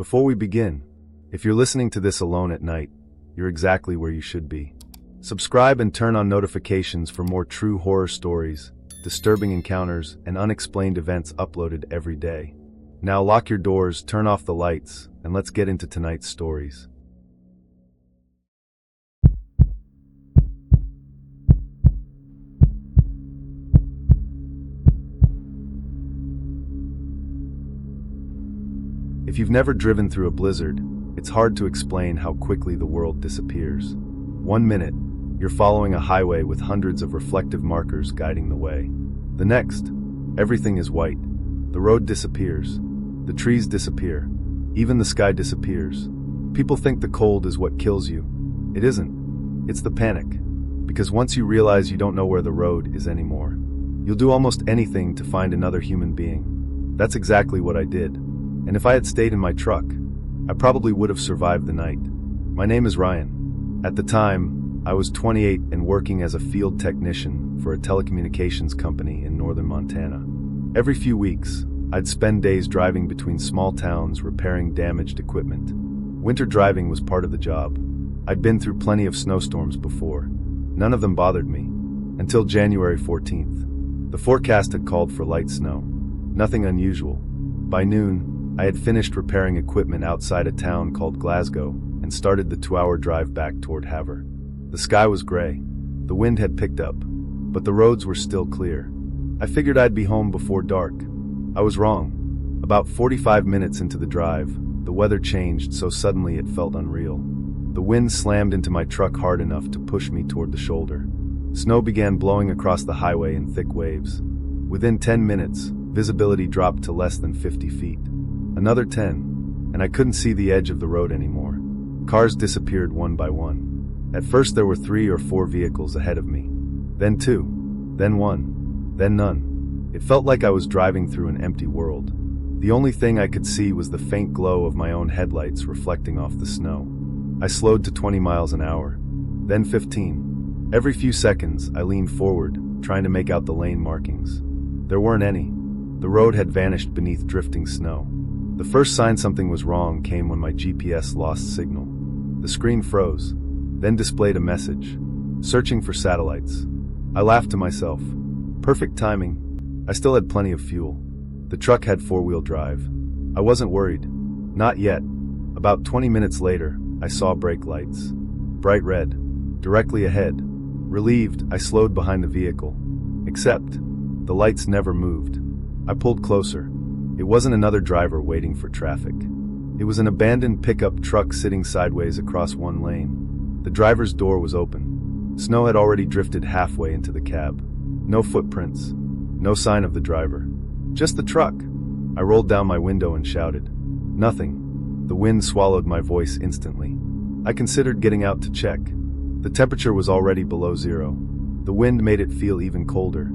Before we begin, if you're listening to this alone at night, you're exactly where you should be. Subscribe and turn on notifications for more true horror stories, disturbing encounters, and unexplained events uploaded every day. Now lock your doors, turn off the lights, and let's get into tonight's stories. If you've never driven through a blizzard, it's hard to explain how quickly the world disappears. 1 minute, you're following a highway with hundreds of reflective markers guiding the way. The next, everything is white. The road disappears. The trees disappear. Even the sky disappears. People think the cold is what kills you. It isn't. It's the panic. Because once you realize you don't know where the road is anymore, you'll do almost anything to find another human being. That's exactly what I did. And if I had stayed in my truck, I probably would have survived the night. My name is Ryan. At the time, I was 28 and working as a field technician for a telecommunications company in northern Montana. Every few weeks, I'd spend days driving between small towns repairing damaged equipment. Winter driving was part of the job. I'd been through plenty of snowstorms before. None of them bothered me. Until January 14th. The forecast had called for light snow. Nothing unusual. By noon, I had finished repairing equipment outside a town called Glasgow and started the 2-hour drive back toward Havre. The sky was gray. The wind had picked up, but the roads were still clear. I figured I'd be home before dark. I was wrong. About 45 minutes into the drive, the weather changed so suddenly it felt unreal. The wind slammed into my truck hard enough to push me toward the shoulder. Snow began blowing across the highway in thick waves. Within 10 minutes, visibility dropped to less than 50 feet. Another 10, and I couldn't see the edge of the road anymore. Cars disappeared one by one. At first there were 3 or 4 vehicles ahead of me. Then 2. Then 1. Then none. It felt like I was driving through an empty world. The only thing I could see was the faint glow of my own headlights reflecting off the snow. I slowed to 20 miles an hour. Then 15. Every few seconds, I leaned forward, trying to make out the lane markings. There weren't any. The road had vanished beneath drifting snow. The first sign something was wrong came when my GPS lost signal. The screen froze, then displayed a message. Searching for satellites. I laughed to myself. Perfect timing. I still had plenty of fuel. The truck had 4-wheel drive. I wasn't worried. Not yet. About 20 minutes later, I saw brake lights. Bright red. Directly ahead. Relieved, I slowed behind the vehicle. Except, the lights never moved. I pulled closer. It wasn't another driver waiting for traffic. It was an abandoned pickup truck sitting sideways across one lane. The driver's door was open. Snow had already drifted halfway into the cab. No footprints. No sign of the driver. Just the truck. I rolled down my window and shouted. Nothing. The wind swallowed my voice instantly. I considered getting out to check. The temperature was already below 0. The wind made it feel even colder.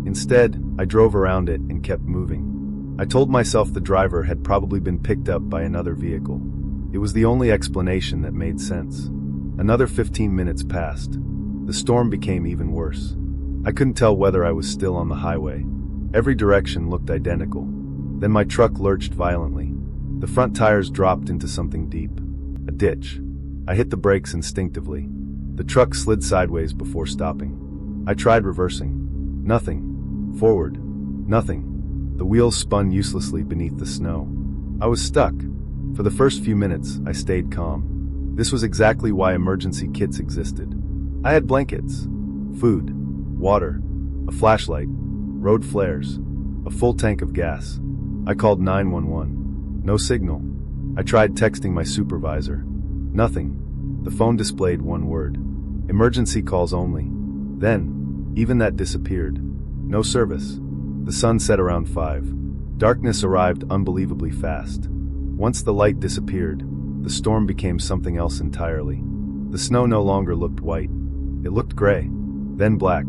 Instead, I drove around it and kept moving. I told myself the driver had probably been picked up by another vehicle. It was the only explanation that made sense. Another 15 minutes passed. The storm became even worse. I couldn't tell whether I was still on the highway. Every direction looked identical. Then my truck lurched violently. The front tires dropped into something deep. A ditch. I hit the brakes instinctively. The truck slid sideways before stopping. I tried reversing. Nothing. Forward. Nothing. The wheels spun uselessly beneath the snow. I was stuck. For the first few minutes, I stayed calm. This was exactly why emergency kits existed. I had blankets, food, water, a flashlight, road flares, a full tank of gas. I called 911. No signal. I tried texting my supervisor. Nothing. The phone displayed one word. Emergency calls only. Then, even that disappeared. No service. The sun set around 5. Darkness arrived unbelievably fast. Once the light disappeared, the storm became something else entirely. The snow no longer looked white. It looked gray, then black.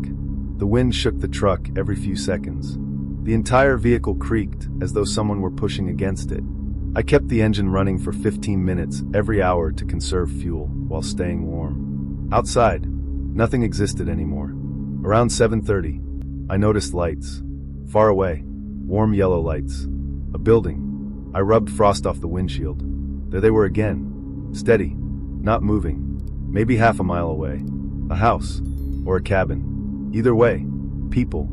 The wind shook the truck every few seconds. The entire vehicle creaked as though someone were pushing against it. I kept the engine running for 15 minutes every hour to conserve fuel while staying warm. Outside, nothing existed anymore. Around 7:30, I noticed lights. Far away, warm yellow lights. A building. I rubbed frost off the windshield. There they were again. Steady. Not moving. Maybe half a mile away. A house. Or a cabin. Either way. People.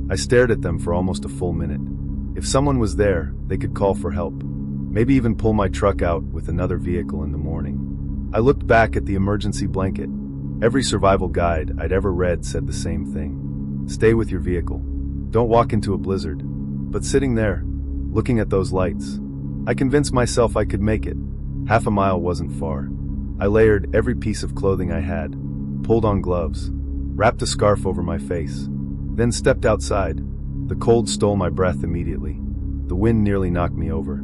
I stared at them for almost a full minute. If someone was there, they could call for help. Maybe even pull my truck out with another vehicle in the morning. I looked back at the emergency blanket. Every survival guide I'd ever read said the same thing. Stay with your vehicle. Don't walk into a blizzard. But sitting there, looking at those lights, I convinced myself I could make it. Half a mile wasn't far. I layered every piece of clothing I had, pulled on gloves, wrapped a scarf over my face, then stepped outside. The cold stole my breath immediately. The wind nearly knocked me over.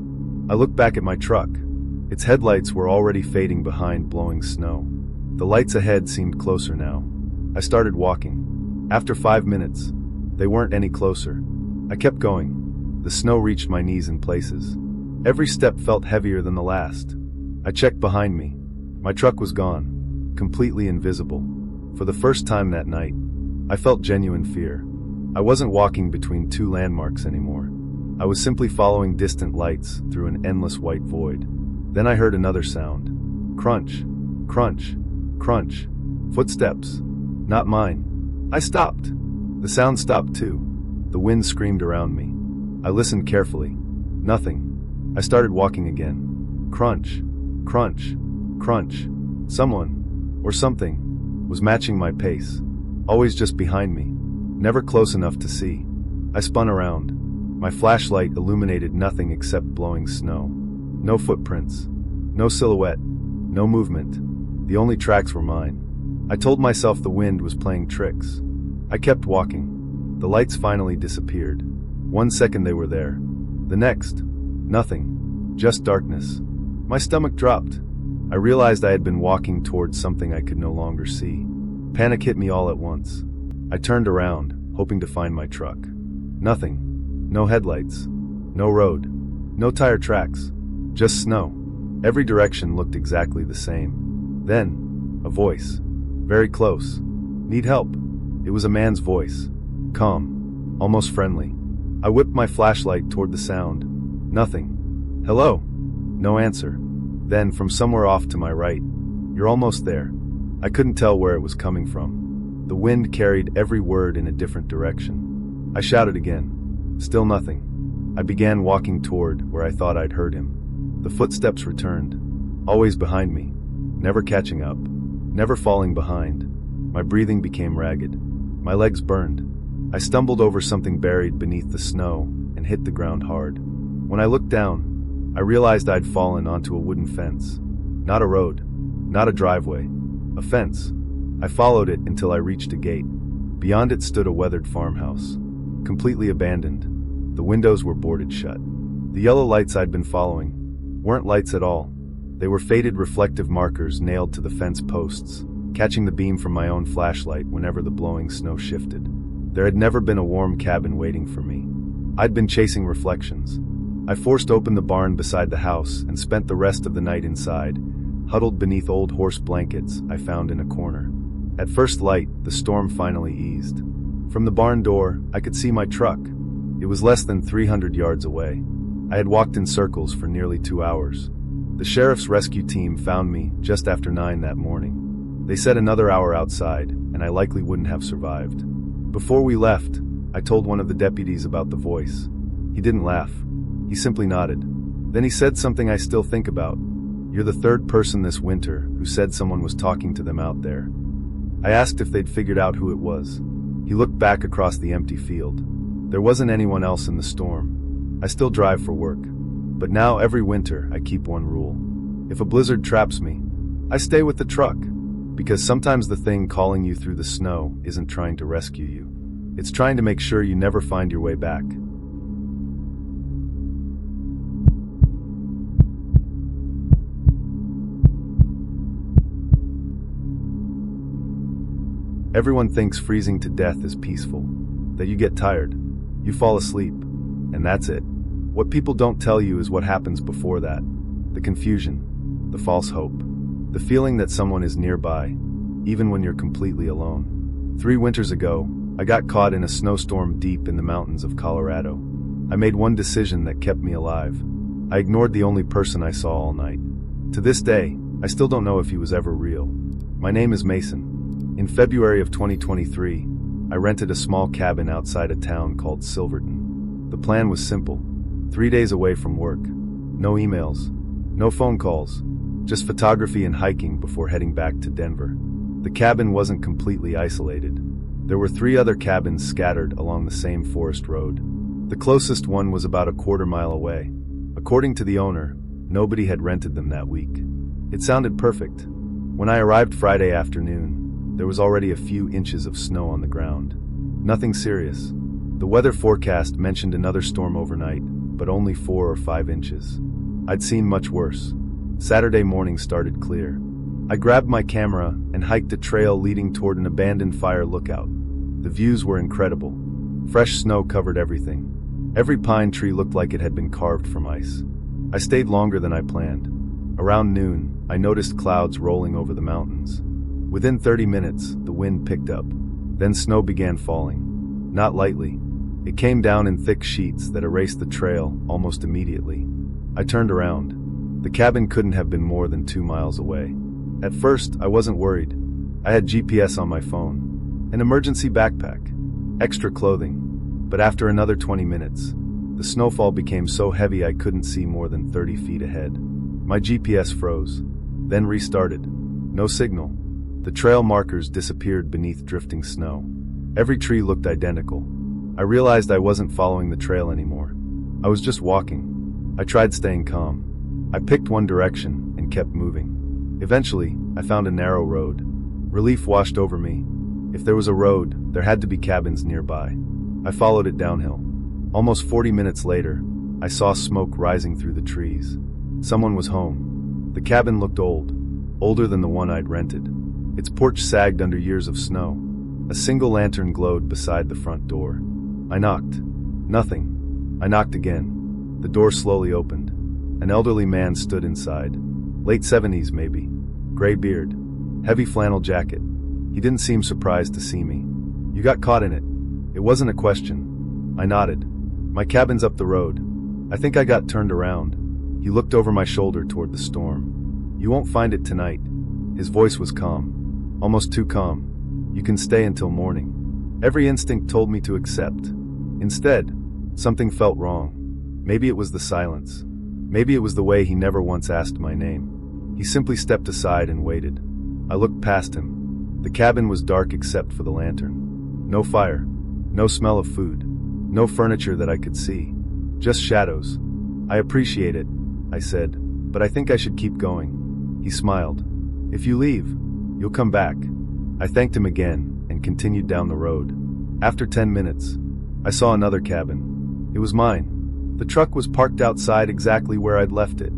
I looked back at my truck. Its headlights were already fading behind blowing snow. The lights ahead seemed closer now. I started walking. After 5 minutes, they weren't any closer. I kept going. The snow reached my knees in places. Every step felt heavier than the last. I checked behind me. My truck was gone, completely invisible. For the first time that night, I felt genuine fear. I wasn't walking between two landmarks anymore. I was simply following distant lights through an endless white void. Then I heard another sound. Crunch, crunch, crunch. Footsteps. Not mine. I stopped. The sound stopped too. The wind screamed around me. I listened carefully. Nothing. I started walking again. Crunch, crunch, crunch. Someone, or something, was matching my pace. Always just behind me. Never close enough to see. I spun around. My flashlight illuminated nothing except blowing snow. No footprints. No silhouette. No movement. The only tracks were mine. I told myself the wind was playing tricks. I kept walking. The lights finally disappeared. 1 second they were there. The next, nothing. Just darkness. My stomach dropped. I realized I had been walking towards something I could no longer see. Panic hit me all at once. I turned around, hoping to find my truck. Nothing. No headlights. No road. No tire tracks. Just snow. Every direction looked exactly the same. Then, a voice. Very close. Need help. It was a man's voice. Calm. Almost friendly. I whipped my flashlight toward the sound. Nothing. Hello. No answer. Then, from somewhere off to my right. You're almost there. I couldn't tell where it was coming from. The wind carried every word in a different direction. I shouted again. Still nothing. I began walking toward where I thought I'd heard him. The footsteps returned. Always behind me. Never catching up. Never falling behind. My breathing became ragged. My legs burned. I stumbled over something buried beneath the snow and hit the ground hard. When I looked down, I realized I'd fallen onto a wooden fence. Not a road. Not a driveway. A fence. I followed it until I reached a gate. Beyond it stood a weathered farmhouse. Completely abandoned. The windows were boarded shut. The yellow lights I'd been following weren't lights at all. They were faded reflective markers nailed to the fence posts, catching the beam from my own flashlight whenever the blowing snow shifted. There had never been a warm cabin waiting for me. I'd been chasing reflections. I forced open the barn beside the house and spent the rest of the night inside, huddled beneath old horse blankets I found in a corner. At first light, the storm finally eased. From the barn door, I could see my truck. It was less than 300 yards away. I had walked in circles for nearly 2 hours. The sheriff's rescue team found me just after 9 that morning. They said another hour outside, and I likely wouldn't have survived. Before we left, I told one of the deputies about the voice. He didn't laugh. He simply nodded. Then he said something I still think about. You're the third person this winter who said someone was talking to them out there. I asked if they'd figured out who it was. He looked back across the empty field. There wasn't anyone else in the storm. I still drive for work. But now every winter I keep one rule. If a blizzard traps me, I stay with the truck. Because sometimes the thing calling you through the snow isn't trying to rescue you. It's trying to make sure you never find your way back. Everyone thinks freezing to death is peaceful, that you get tired, you fall asleep, and that's it. What people don't tell you is what happens before that. The confusion, the false hope, the feeling that someone is nearby, even when you're completely alone. 3 winters ago, I got caught in a snowstorm deep in the mountains of Colorado. I made one decision that kept me alive. I ignored the only person I saw all night. To this day, I still don't know if he was ever real. My name is Mason. In February of 2023, I rented a small cabin outside a town called Silverton. The plan was simple. 3 days away from work. No emails. No phone calls. Just photography and hiking before heading back to Denver. The cabin wasn't completely isolated. There were 3 other cabins scattered along the same forest road. The closest one was about a quarter-mile away. According to the owner, nobody had rented them that week. It sounded perfect. When I arrived Friday afternoon, there was already a few inches of snow on the ground. Nothing serious. The weather forecast mentioned another storm overnight, but only 4 or 5 inches. I'd seen much worse. Saturday morning started clear. I grabbed my camera and hiked a trail leading toward an abandoned fire lookout. The views were incredible. Fresh snow covered everything. Every pine tree looked like it had been carved from ice. I stayed longer than I planned. Around noon, I noticed clouds rolling over the mountains. Within 30 minutes, the wind picked up. Then snow began falling. Not lightly. It came down in thick sheets that erased the trail almost immediately. I turned around. The cabin couldn't have been more than 2 miles away. At first, I wasn't worried. I had GPS on my phone, an emergency backpack, extra clothing. But after another 20 minutes, the snowfall became so heavy I couldn't see more than 30 feet ahead. My GPS froze, then restarted. No signal. The trail markers disappeared beneath drifting snow. Every tree looked identical. I realized I wasn't following the trail anymore. I was just walking. I tried staying calm. I picked one direction and kept moving. Eventually, I found a narrow road. Relief washed over me. If there was a road, there had to be cabins nearby. I followed it downhill. Almost 40 minutes later, I saw smoke rising through the trees. Someone was home. The cabin looked old, older than the one I'd rented. Its porch sagged under years of snow. A single lantern glowed beside the front door. I knocked. Nothing. I knocked again. The door slowly opened. An elderly man stood inside. Late 70s maybe. Gray beard. Heavy flannel jacket. He didn't seem surprised to see me. "You got caught in it." It wasn't a question. I nodded. "My cabin's up the road. I think I got turned around." He looked over my shoulder toward the storm. "You won't find it tonight." His voice was calm. Almost too calm. "You can stay until morning." Every instinct told me to accept. Instead, something felt wrong. Maybe it was the silence. Maybe it was the way he never once asked my name. He simply stepped aside and waited. I looked past him. The cabin was dark except for the lantern. No fire. No smell of food. No furniture that I could see. Just shadows. "I appreciate it," I said, "but I think I should keep going." He smiled. "If you leave, you'll come back." I thanked him again and continued down the road. After 10 minutes, I saw another cabin. It was mine. The truck was parked outside exactly where I'd left it.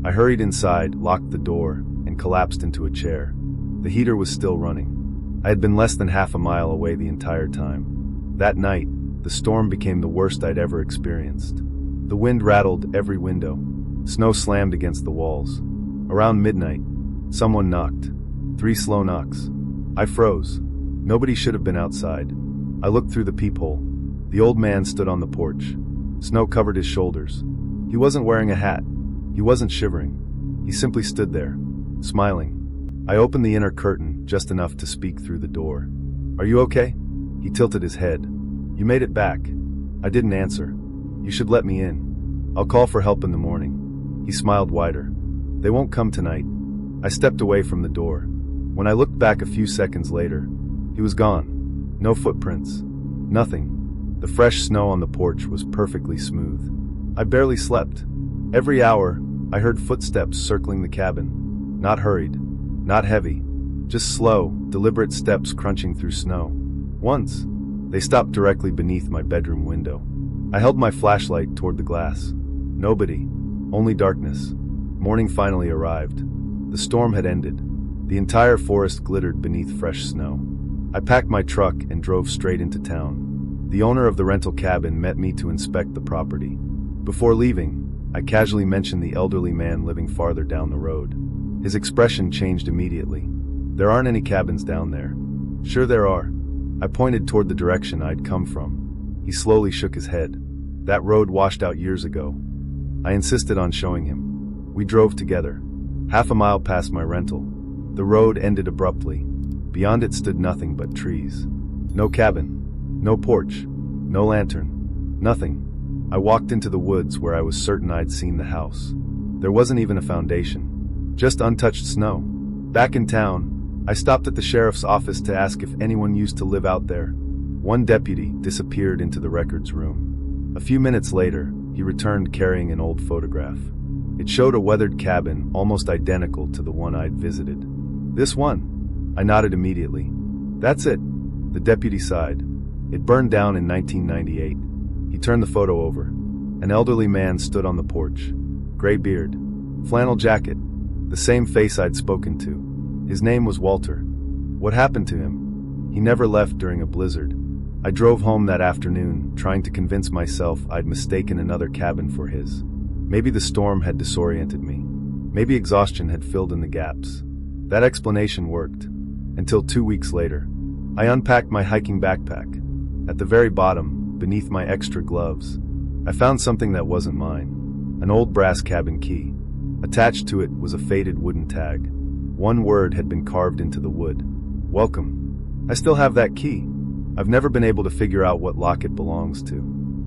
I hurried inside, locked the door, and collapsed into a chair. The heater was still running. I had been less than half a mile away the entire time. That night, the storm became the worst I'd ever experienced. The wind rattled every window. Snow slammed against the walls. Around midnight, someone knocked. 3 slow knocks. I froze. Nobody should have been outside. I looked through the peephole. The old man stood on the porch. Snow covered his shoulders. He wasn't wearing a hat. He wasn't shivering. He simply stood there, smiling. I opened the inner curtain just enough to speak through the door. "Are you okay?" He tilted his head. "You made it back." I didn't answer. "You should let me in. I'll call for help in the morning." He smiled wider. "They won't come tonight." I stepped away from the door. When I looked back a few seconds later, he was gone. No footprints. Nothing. The fresh snow on the porch was perfectly smooth. I barely slept. Every hour, I heard footsteps circling the cabin. Not hurried. Not heavy. Just slow, deliberate steps crunching through snow. Once, they stopped directly beneath my bedroom window. I held my flashlight toward the glass. Nobody. Only darkness. Morning finally arrived. The storm had ended. The entire forest glittered beneath fresh snow. I packed my truck and drove straight into town. The owner of the rental cabin met me to inspect the property. Before leaving, I casually mentioned the elderly man living farther down the road. His expression changed immediately. "There aren't any cabins down there." "Sure there are." I pointed toward the direction I'd come from. He slowly shook his head. "That road washed out years ago." I insisted on showing him. We drove together. Half a mile past my rental. The road ended abruptly. Beyond it stood nothing but trees. No cabin. No porch. No lantern. Nothing. I walked into the woods where I was certain I'd seen the house. There wasn't even a foundation. Just untouched snow. Back in town, I stopped at the sheriff's office to ask if anyone used to live out there. One deputy disappeared into the records room. A few minutes later, he returned carrying an old photograph. It showed a weathered cabin almost identical to the one I'd visited. This one? I nodded immediately. That's it. The deputy sighed. It burned down in 1998. He turned the photo over. An elderly man stood on the porch. Gray beard. Flannel jacket. The same face I'd spoken to. His name was Walter. What happened to him? He never left during a blizzard. I drove home that afternoon, trying to convince myself I'd mistaken another cabin for his. Maybe the storm had disoriented me. Maybe exhaustion had filled in the gaps. That explanation worked. Until 2 weeks later. I unpacked my hiking backpack. At the very bottom, beneath my extra gloves, I found something that wasn't mine. An old brass cabin key. Attached to it was a faded wooden tag. One word had been carved into the wood. Welcome. I still have that key. I've never been able to figure out what lock it belongs to.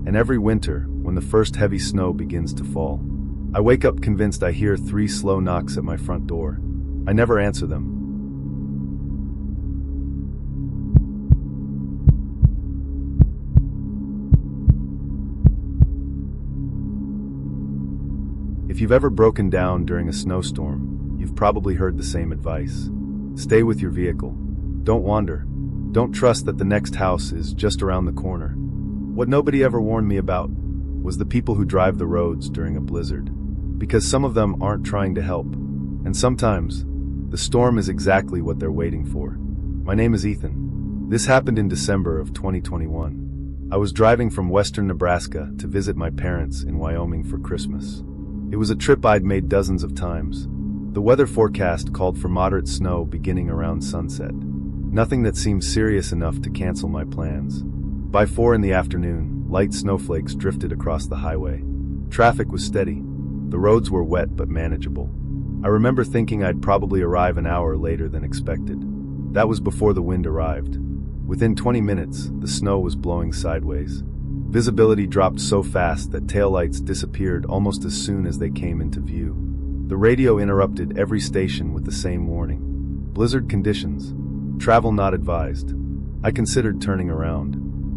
And every winter, when the first heavy snow begins to fall, I wake up convinced I hear 3 slow knocks at my front door. I never answer them. If you've ever broken down during a snowstorm, you've probably heard the same advice. Stay with your vehicle. Don't wander. Don't trust that the next house is just around the corner. What nobody ever warned me about was the people who drive the roads during a blizzard. Because some of them aren't trying to help. And sometimes, the storm is exactly what they're waiting for. My name is Ethan. This happened in December of 2021. I was driving from western Nebraska to visit my parents in Wyoming for Christmas. It was a trip I'd made dozens of times. The weather forecast called for moderate snow beginning around sunset. Nothing that seemed serious enough to cancel my plans. By 4 in the afternoon, light snowflakes drifted across the highway. Traffic was steady. The roads were wet but manageable. I remember thinking I'd probably arrive an hour later than expected. That was before the wind arrived. Within 20 minutes, the snow was blowing sideways. Visibility dropped so fast that taillights disappeared almost as soon as they came into view. The radio interrupted every station with the same warning. Blizzard conditions. Travel not advised. I considered turning around.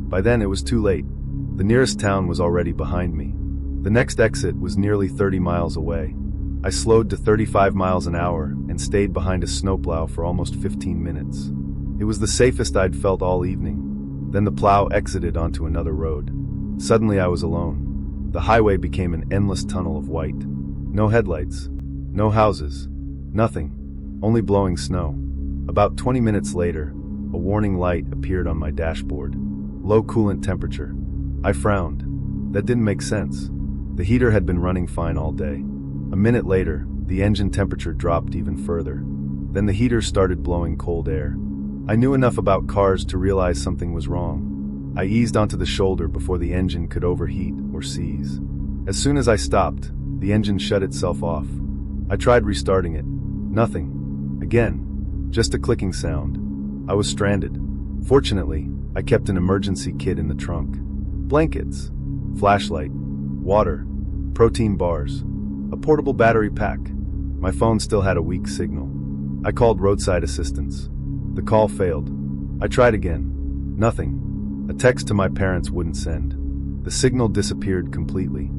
By then it was too late. The nearest town was already behind me. The next exit was nearly 30 miles away. I slowed to 35 miles an hour and stayed behind a snowplow for almost 15 minutes. It was the safest I'd felt all evening. Then the plow exited onto another road. Suddenly I was alone. The highway became an endless tunnel of white. No headlights. No houses. Nothing. Only blowing snow. About 20 minutes later, a warning light appeared on my dashboard. Low coolant temperature. I frowned. That didn't make sense. The heater had been running fine all day. A minute later, the engine temperature dropped even further. Then the heater started blowing cold air. I knew enough about cars to realize something was wrong. I eased onto the shoulder before the engine could overheat or seize. As soon as I stopped, the engine shut itself off. I tried restarting it. Nothing. Again. Just a clicking sound. I was stranded. Fortunately, I kept an emergency kit in the trunk. Blankets. Flashlight. Water. Protein bars. A portable battery pack. My phone still had a weak signal. I called roadside assistance. The call failed. I tried again. Nothing. A text to my parents wouldn't send. The signal disappeared completely.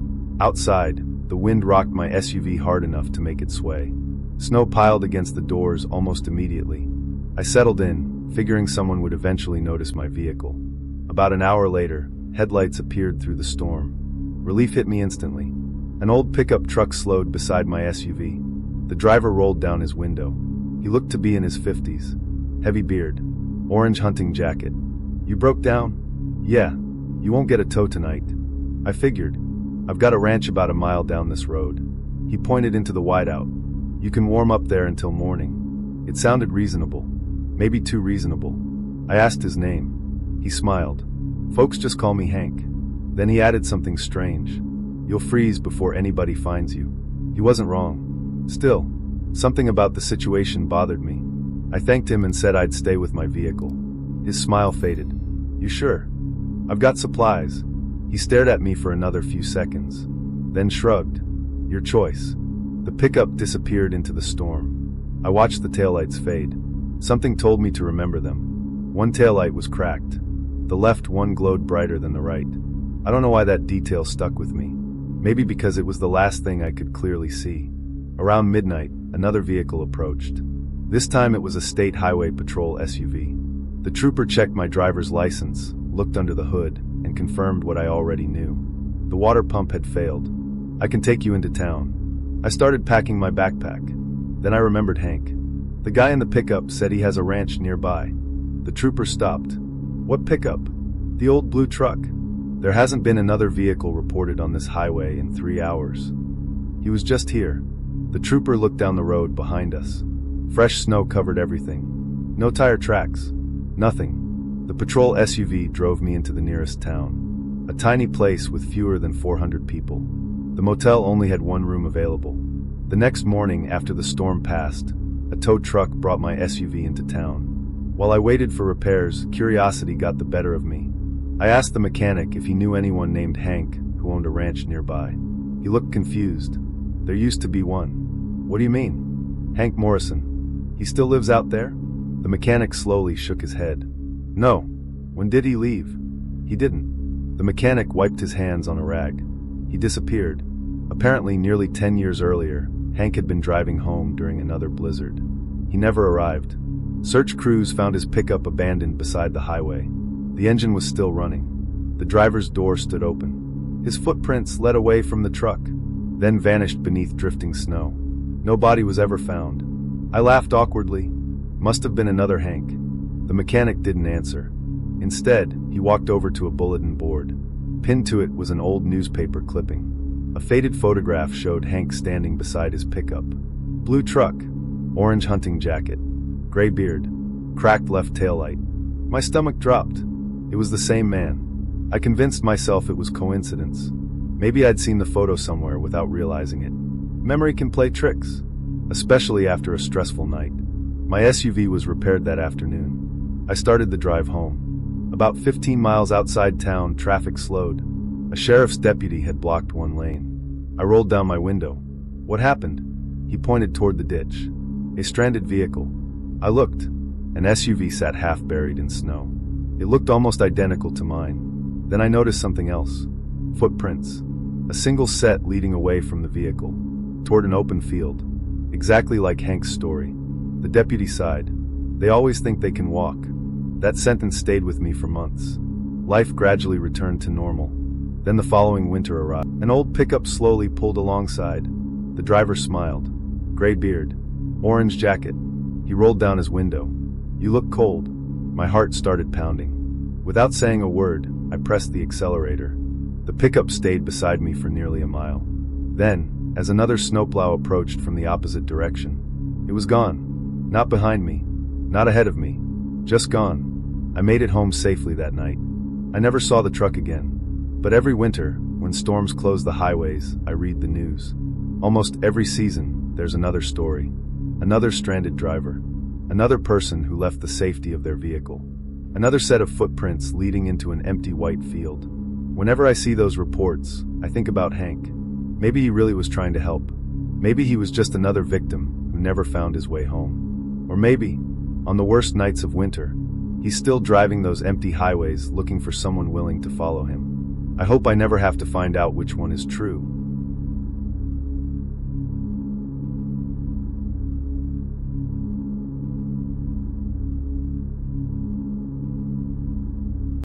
Outside, the wind rocked my SUV hard enough to make it sway. Snow piled against the doors almost immediately. I settled in, figuring someone would eventually notice my vehicle. About an hour later, headlights appeared through the storm. Relief hit me instantly. An old pickup truck slowed beside my SUV. The driver rolled down his window. He looked to be in his 50s. Heavy beard. Orange hunting jacket. You broke down? Yeah. You won't get a tow tonight. I figured. I've got a ranch about a mile down this road. He pointed into the whiteout. You can warm up there until morning. It sounded reasonable. Maybe too reasonable. I asked his name. He smiled. Folks just call me Hank. Then he added something strange. You'll freeze before anybody finds you. He wasn't wrong. Still, Something about the situation bothered me. I thanked him and said I'd stay with my vehicle. His smile faded. "You sure? I've got supplies." He stared at me for another few seconds, then shrugged. "Your choice." The pickup disappeared into the storm. I watched the taillights fade. Something told me to remember them. One taillight was cracked. The left one glowed brighter than the right. I don't know why that detail stuck with me. Maybe because it was the last thing I could clearly see. Around midnight, another vehicle approached. This time it was a state highway patrol SUV. The trooper checked my driver's license, looked under the hood, and confirmed what I already knew. The water pump had failed. "I can take you into town." I started packing my backpack. Then I remembered Hank. The guy in the pickup said he has a ranch nearby. The trooper stopped. "What pickup?" "The old blue truck. There hasn't been another vehicle reported on this highway in 3 hours. He was just here." The trooper looked down the road behind us. Fresh snow covered everything. No tire tracks. Nothing. The patrol SUV drove me into the nearest town. A tiny place with fewer than 400 people. The motel only had one room available. The next morning, after the storm passed, a tow truck brought my SUV into town. While I waited for repairs, curiosity got the better of me. I asked the mechanic if he knew anyone named Hank who owned a ranch nearby. He looked confused. "There used to be one." "What do you mean?" "Hank Morrison. He still lives out there?" The mechanic slowly shook his head. "No. When did he leave?" "He didn't." The mechanic wiped his hands on a rag. "He disappeared. Apparently nearly 10 years earlier, Hank had been driving home during another blizzard. He never arrived. Search crews found his pickup abandoned beside the highway. The engine was still running. The driver's door stood open. His footprints led away from the truck, then vanished beneath drifting snow. No body was ever found." I laughed awkwardly. "Must have been another Hank." The mechanic didn't answer. Instead, he walked over to a bulletin board. Pinned to it was an old newspaper clipping. A faded photograph showed Hank standing beside his pickup. Blue truck, orange hunting jacket, gray beard, cracked left taillight. My stomach dropped. It was the same man. I convinced myself it was coincidence. Maybe I'd seen the photo somewhere without realizing it. Memory can play tricks, especially after a stressful night. My SUV was repaired that afternoon. I started the drive home. About 15 miles outside town, traffic slowed. A sheriff's deputy had blocked one lane. I rolled down my window. "What happened?" He pointed toward the ditch. "A stranded vehicle." I looked. An SUV sat half buried in snow. It looked almost identical to mine. Then I noticed something else. Footprints. A single set leading away from the vehicle, toward an open field. Exactly like Hank's story. The deputy sighed. "They always think they can walk." That sentence stayed with me for months. Life gradually returned to normal. Then the following winter arrived. An old pickup slowly pulled alongside. The driver smiled. Gray beard. Orange jacket. He rolled down his window. "You look cold." My heart started pounding. Without saying a word, I pressed the accelerator. The pickup stayed beside me for nearly a mile. Then, as another snowplow approached from the opposite direction, it was gone. Not behind me. Not ahead of me. Just gone. I made it home safely that night. I never saw the truck again. But every winter, when storms close the highways, I read the news. Almost every season, there's another story. Another stranded driver. Another person who left the safety of their vehicle. Another set of footprints leading into an empty white field. Whenever I see those reports, I think about Hank. Maybe he really was trying to help. Maybe he was just another victim who never found his way home. Or maybe, on the worst nights of winter, he's still driving those empty highways looking for someone willing to follow him. I hope I never have to find out which one is true.